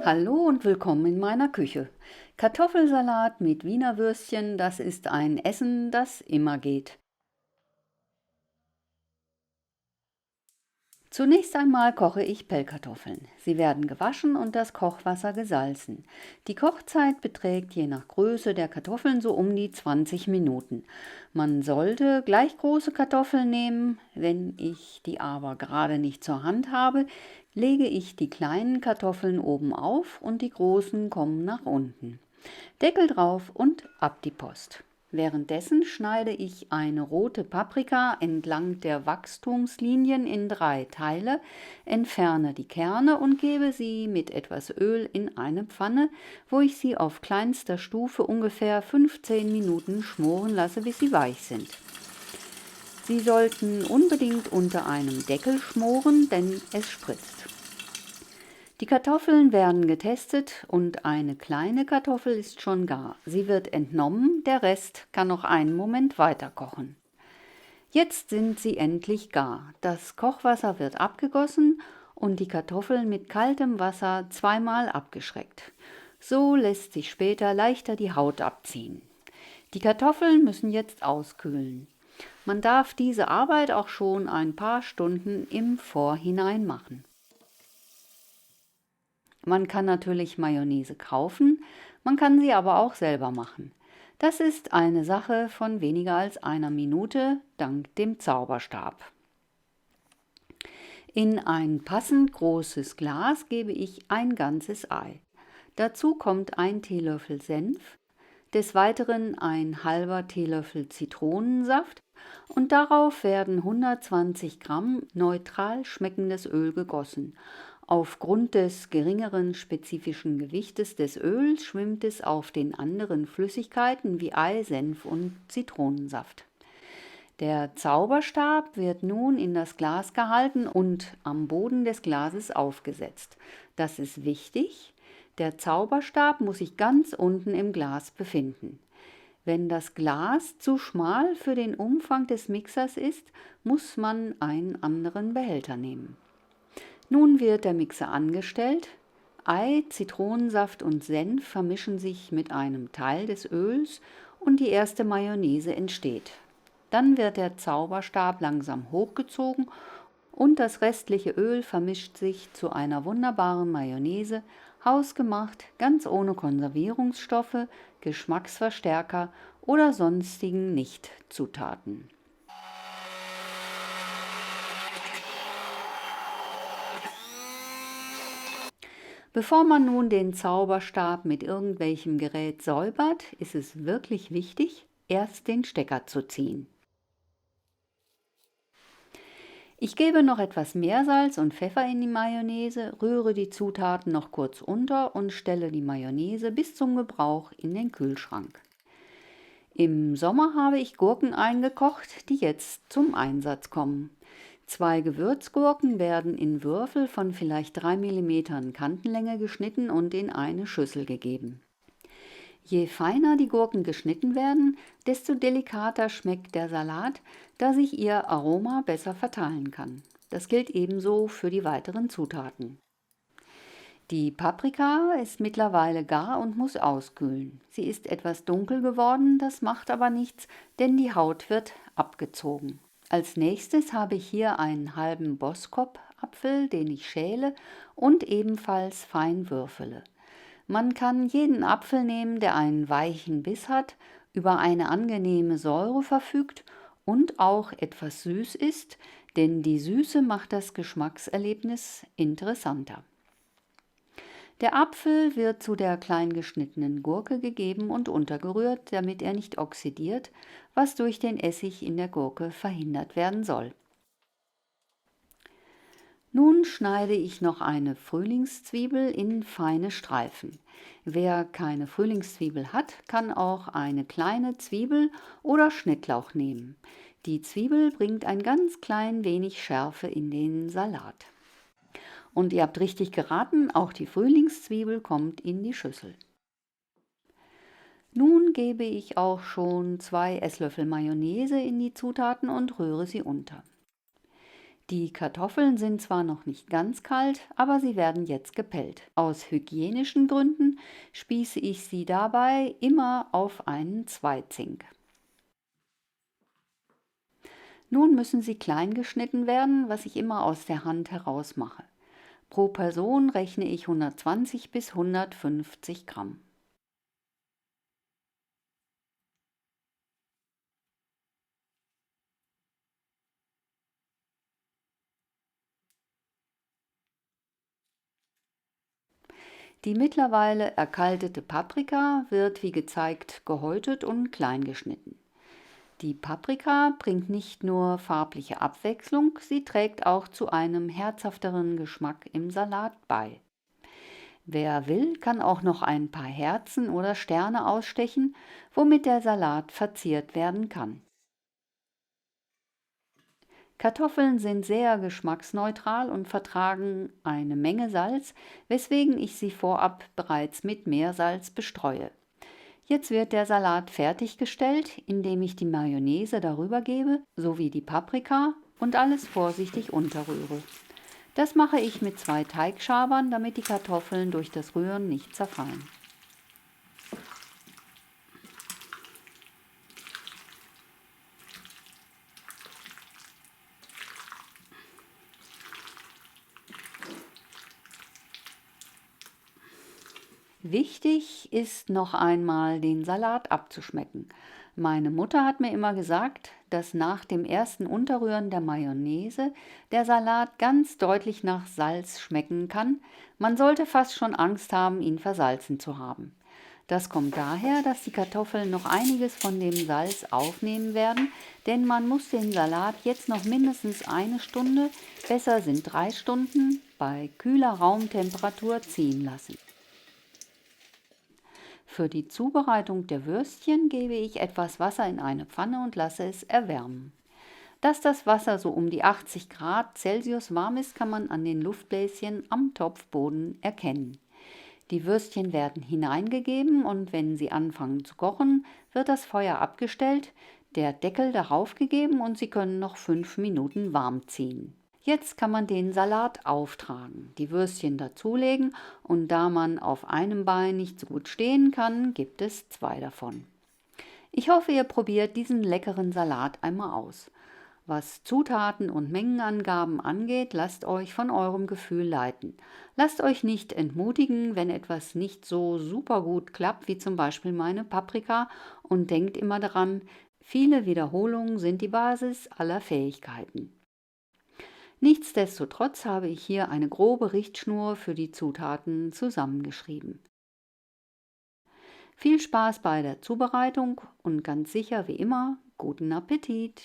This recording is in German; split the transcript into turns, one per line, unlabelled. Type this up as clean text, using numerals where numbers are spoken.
Hallo und willkommen in meiner Küche. Kartoffelsalat mit Wiener Würstchen, das ist ein Essen, das immer geht. Zunächst einmal koche ich Pellkartoffeln. Sie werden gewaschen und das Kochwasser gesalzen. Die Kochzeit beträgt je nach Größe der Kartoffeln so um die 20 Minuten. Man sollte gleich große Kartoffeln nehmen. Wenn ich die aber gerade nicht zur Hand habe, lege ich die kleinen Kartoffeln oben auf und die großen kommen nach unten. Deckel drauf und ab die Post. Währenddessen schneide ich eine rote Paprika entlang der Wachstumslinien in 3 Teile, entferne die Kerne und gebe sie mit etwas Öl in eine Pfanne, wo ich sie auf kleinster Stufe ungefähr 15 Minuten schmoren lasse, bis sie weich sind. Sie sollten unbedingt unter einem Deckel schmoren, denn es spritzt. Die Kartoffeln werden getestet und eine kleine Kartoffel ist schon gar. Sie wird entnommen, der Rest kann noch einen Moment weiter kochen. Jetzt sind sie endlich gar. Das Kochwasser wird abgegossen und die Kartoffeln mit kaltem Wasser zweimal abgeschreckt. So lässt sich später leichter die Haut abziehen. Die Kartoffeln müssen jetzt auskühlen. Man darf diese Arbeit auch schon ein paar Stunden im Vorhinein machen. Man kann natürlich Mayonnaise kaufen, man kann sie aber auch selber machen. Das ist eine Sache von weniger als einer Minute dank dem Zauberstab. In ein passend großes Glas gebe ich ein ganzes Ei. Dazu kommt ein Teelöffel Senf, des Weiteren ein halber Teelöffel Zitronensaft und darauf werden 120 Gramm neutral schmeckendes Öl gegossen. Aufgrund des geringeren spezifischen Gewichtes des Öls schwimmt es auf den anderen Flüssigkeiten wie Ei, Senf und Zitronensaft. Der Zauberstab wird nun in das Glas gehalten und am Boden des Glases aufgesetzt. Das ist wichtig. Der Zauberstab muss sich ganz unten im Glas befinden. Wenn das Glas zu schmal für den Umfang des Mixers ist, muss man einen anderen Behälter nehmen. Nun wird der Mixer angestellt. Ei, Zitronensaft und Senf vermischen sich mit einem Teil des Öls und die erste Mayonnaise entsteht. Dann wird der Zauberstab langsam hochgezogen und das restliche Öl vermischt sich zu einer wunderbaren Mayonnaise, hausgemacht, ganz ohne Konservierungsstoffe, Geschmacksverstärker oder sonstigen Nichtzutaten. Bevor man nun den Zauberstab mit irgendwelchem Gerät säubert, ist es wirklich wichtig, erst den Stecker zu ziehen. Ich gebe noch etwas Meersalz und Pfeffer in die Mayonnaise, rühre die Zutaten noch kurz unter und stelle die Mayonnaise bis zum Gebrauch in den Kühlschrank. Im Sommer habe ich Gurken eingekocht, die jetzt zum Einsatz kommen. 2 Gewürzgurken werden in Würfel von vielleicht 3 mm Kantenlänge geschnitten und in eine Schüssel gegeben. Je feiner die Gurken geschnitten werden, desto delikater schmeckt der Salat, da sich ihr Aroma besser verteilen kann. Das gilt ebenso für die weiteren Zutaten. Die Paprika ist mittlerweile gar und muss auskühlen. Sie ist etwas dunkel geworden, das macht aber nichts, denn die Haut wird abgezogen. Als nächstes habe ich hier einen halben Boskop-Apfel, den ich schäle und ebenfalls fein würfele. Man kann jeden Apfel nehmen, der einen weichen Biss hat, über eine angenehme Säure verfügt und auch etwas süß ist, denn die Süße macht das Geschmackserlebnis interessanter. Der Apfel wird zu der klein geschnittenen Gurke gegeben und untergerührt, damit er nicht oxidiert, was durch den Essig in der Gurke verhindert werden soll. Nun schneide ich noch eine Frühlingszwiebel in feine Streifen. Wer keine Frühlingszwiebel hat, kann auch eine kleine Zwiebel oder Schnittlauch nehmen. Die Zwiebel bringt ein ganz klein wenig Schärfe in den Salat. Und ihr habt richtig geraten, auch die Frühlingszwiebel kommt in die Schüssel. Nun gebe ich auch schon 2 Esslöffel Mayonnaise in die Zutaten und rühre sie unter. Die Kartoffeln sind zwar noch nicht ganz kalt, aber sie werden jetzt gepellt. Aus hygienischen Gründen spieße ich sie dabei immer auf einen Zweizink. Nun müssen sie klein geschnitten werden, was ich immer aus der Hand heraus mache. Pro Person rechne ich 120 bis 150 Gramm. Die mittlerweile erkaltete Paprika wird wie gezeigt gehäutet und klein geschnitten. Die Paprika bringt nicht nur farbliche Abwechslung, sie trägt auch zu einem herzhafteren Geschmack im Salat bei. Wer will, kann auch noch ein paar Herzen oder Sterne ausstechen, womit der Salat verziert werden kann. Kartoffeln sind sehr geschmacksneutral und vertragen eine Menge Salz, weswegen ich sie vorab bereits mit Meersalz bestreue. Jetzt wird der Salat fertiggestellt, indem ich die Mayonnaise darüber gebe, sowie die Paprika und alles vorsichtig unterrühre. Das mache ich mit 2 Teigschabern, damit die Kartoffeln durch das Rühren nicht zerfallen. Wichtig ist noch einmal, den Salat abzuschmecken. Meine Mutter hat mir immer gesagt, dass nach dem ersten Unterrühren der Mayonnaise der Salat ganz deutlich nach Salz schmecken kann. Man sollte fast schon Angst haben, ihn versalzen zu haben. Das kommt daher, dass die Kartoffeln noch einiges von dem Salz aufnehmen werden, denn man muss den Salat jetzt noch mindestens 1 Stunde, besser sind 3 Stunden, bei kühler Raumtemperatur ziehen lassen. Für die Zubereitung der Würstchen gebe ich etwas Wasser in eine Pfanne und lasse es erwärmen. Dass das Wasser so um die 80 Grad Celsius warm ist, kann man an den Luftbläschen am Topfboden erkennen. Die Würstchen werden hineingegeben und wenn sie anfangen zu kochen, wird das Feuer abgestellt, der Deckel darauf gegeben und sie können noch 5 Minuten warm ziehen. Jetzt kann man den Salat auftragen, die Würstchen dazulegen und da man auf einem Bein nicht so gut stehen kann, gibt es 2 davon. Ich hoffe, ihr probiert diesen leckeren Salat einmal aus. Was Zutaten und Mengenangaben angeht, lasst euch von eurem Gefühl leiten. Lasst euch nicht entmutigen, wenn etwas nicht so super gut klappt, wie zum Beispiel meine Paprika, und denkt immer daran, viele Wiederholungen sind die Basis aller Fähigkeiten. Nichtsdestotrotz habe ich hier eine grobe Richtschnur für die Zutaten zusammengeschrieben. Viel Spaß bei der Zubereitung und ganz sicher wie immer guten Appetit!